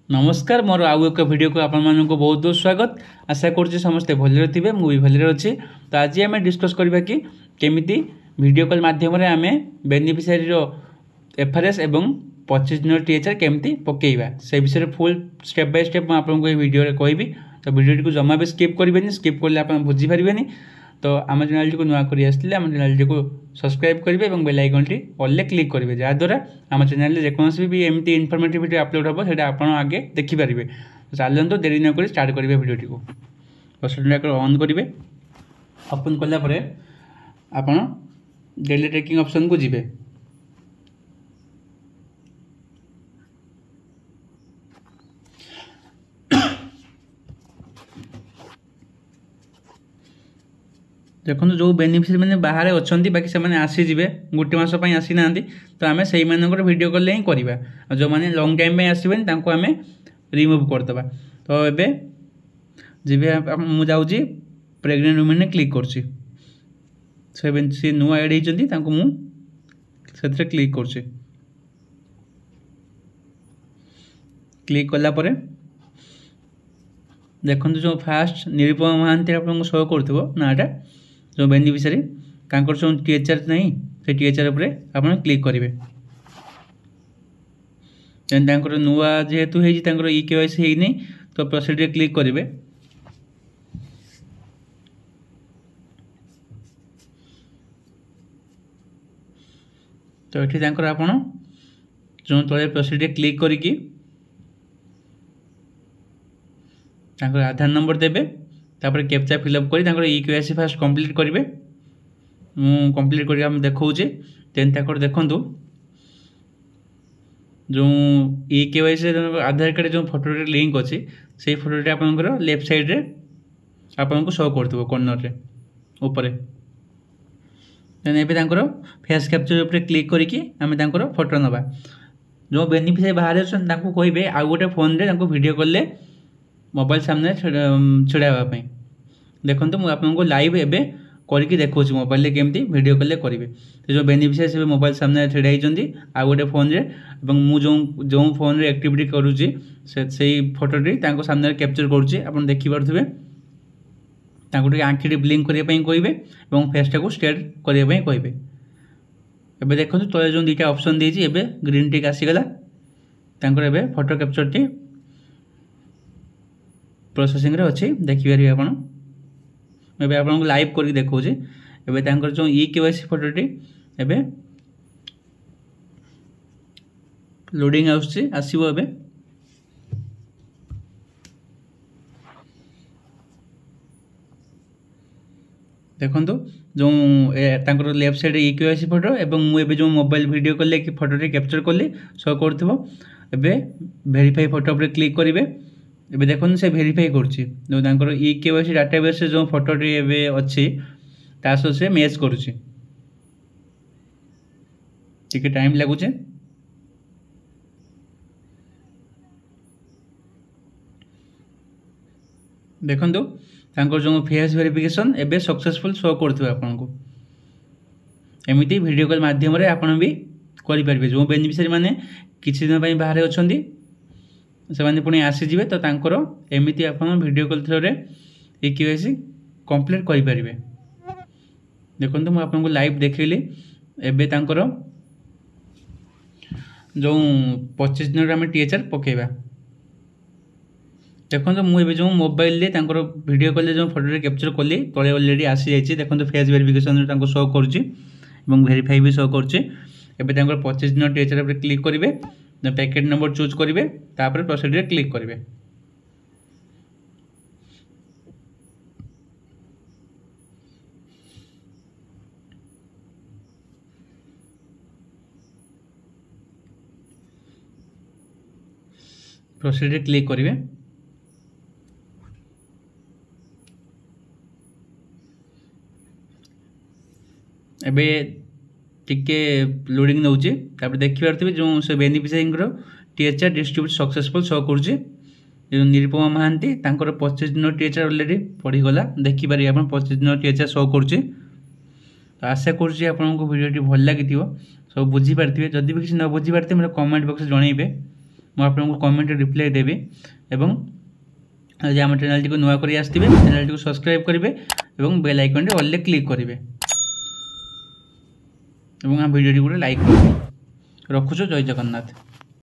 नमस्कार मोर आउ एक वीडियो को आपण मानक बहुत बहुत स्वागत। आशा करुँचे समस्ते भलरे थे मुझे भलरे अच्छी। तो आज आम डिस्कस करवा कि केमिति वीडियो कॉल माध्यम आम बेनिफिशियरी एफआरएस एवं 25 दिन टीएचआर केमती पकेइबा से विषय फुल स्टेप बाय स्टेप मैं आपको ये वीडियो कहबी। तो वीडियो को जमा भी स्किप करेंगे, स्किप कले आप बुझीपारे। तो आम चैनल को नुआ कर आसते आम चैनल को सब्सक्राइब करेंगे और बेल आइकन टी ऑल क्लिक करेंगे, जहाँद्वारा आम चैनल जेकोसी भी एमती इनफॉर्मेटिव वीडियो अपलोड हम से आप आगे देखिपारे। तो चलते देरी नक स्टार्ट करेंगे वीडियो टी को ऑन करेंगे। ओपन कलापर आप डेली ट्रैकिंग ऑप्शन को जीवे। देखो जो बेनिफिशियरी मैंने बाहर अच्छा बाकी से आसीजे गोटे मस आसी ना, तो आम से वीडियो कॉल ही करवा। जो मैंने लंग टाइम आसबे आम रिमूव करदे। तो ये जी मुझे प्रेग्नेंट वुमेन क्लिक कर सी नुआ एड होती क्लिक कर क्लिक कलापर देखो जो फास्ट निरुपमा महांती आपको शो कर नाटा जो बेनिफिशियरी कांकर जो टीएचआर नहीं से टीएचआर उपरे आप क्लिक करेंगे। नुआ जेहेतु हो ईकेवाईसी नहीं तो प्रोसीड क्लिक करेंगे। तो ये आप जो तले प्रोसीड क्लिक करके आधार नंबर देवे, तापर कैप्चा फिलअप कर ईकेवाईसी फास्ट कंप्लीट करेंगे। कंप्लीट कर देखा देन देखु जो ईकेवाईसी आधार कार्ड जो फोटो लिंक अच्छी से फोटोटे आप लेफ्ट साइड रे आपको शो कर कॉर्नर रे ऊपर। देन ये फेस कैप्चर उपर क्लिक करके आम फोटो नवा। जो बेनिफिशियरी बाहर अच्छे कहे आउ गोटे फोन रे वीडियो कॉल मोबाइल सामने छड़ावाई। देखो मुझे आपको लाइव एवं करके देखा मोबाइल केमती वीडियो कॉल करेंगे। तो जो बेनिफिशियरी से मोबाइल सामने छड़ा होती आउ गोटे फोन रे जो फोन रे एक्टिविटी करुँची से फोटोटी सामने कैप्चर करुँच देखिपे। आँखी ब्लिंक करने कहे और फेसटा को स्ट्रेट करने कहे। एबे देखो तले जो दुटा ऑप्शन देती ग्रीन टिक आसीगला फोटो कैप्चर टी प्रोसेसिंग रे अच्छी देखिपारे। आप आपको लाइव करके देखा एवं जो ईकेवाईसी फोटोटी एवं लोडिंग आसो। देखो जो लेफ्ट साइड ईकेवाईसी फोटो एवं मुझे जो मोबाइल वीडियो कॉल कि फोटोटी कैप्चर कली शो कर वेरीफाई फोटो पर क्लिक करेंगे। एबे देखो से वेरीफाई कर ईकेवाईसी डाटाबेस जो फोटोटी एवं अच्छी तासो से मैच करुँच टाइम लगुचे। देखो जो फेस वेरिफिकेशन एवं सक्सेसफुल शो कर आपको एमती वीडियो कॉल माध्यम आप भी करेंगे। जो बेनिफिशियरी माने किसी दिन बाहर अच्छा से पुणी आसीजे तो एमती आप video call through eKYC complete करेंगे। देखो मुझे आपको लाइव देखली एवं जो 25 दिन आम टीएचआर पकेबा। देखो मुझे जो मोबाइल वीडियो कॉल जो फोटो कैप्चर कली तले अलरेडी आसी जाइए। देखो फेस वेरिफिकेशन शो कर वेरीफाई भी शो कर 25 दिन टीएचआर पर क्लिक करेंगे। पैकेट नंबर चूज करेंगे तापर प्रोसीड क्लिक करेंगे। प्रोसीड क्लिक करेंगे। एबे टिके लोडिंग नौचे देखिपे जो से beneficiary THR distribute successful show कर निरुपमा महांती 25 दिन टीएचआर अलरेडी पड़ीगला देखिपारे। आप 25 दिन टीएचआर शो कर। तो आशा करुँच आपको वीडियो भल लगी सब बुझीपारे। जदि भी किसी न बुझीपारे मतलब कमेंट बॉक्स जनइबे ମୁଁ ଆପଣଙ୍କୁ କମେଣ୍ଟରେ ରିପ୍ଲାଏ ଦେବି। ଏବଂ ଯଦି ଆମ ଚ୍ୟାନେଲଟିକୁ ନୂଆ କରି ଆସିଥିବେ ଚ୍ୟାନେଲଟିକୁ ସବସ୍କ୍ରାଇବ୍ କରିବେ ଏବଂ ବେଲ୍ ଆଇକନ୍ଟି ଅଲ୍ରେ କ୍ଲିକ୍ କରିବେ ଏବଂ ଆମ ଭିଡ଼ିଓଟି ଗୋଟେ ଲାଇକ୍ କରିବେ। ରଖୁଛୁ। ଜୟ ଜଗନ୍ନାଥ।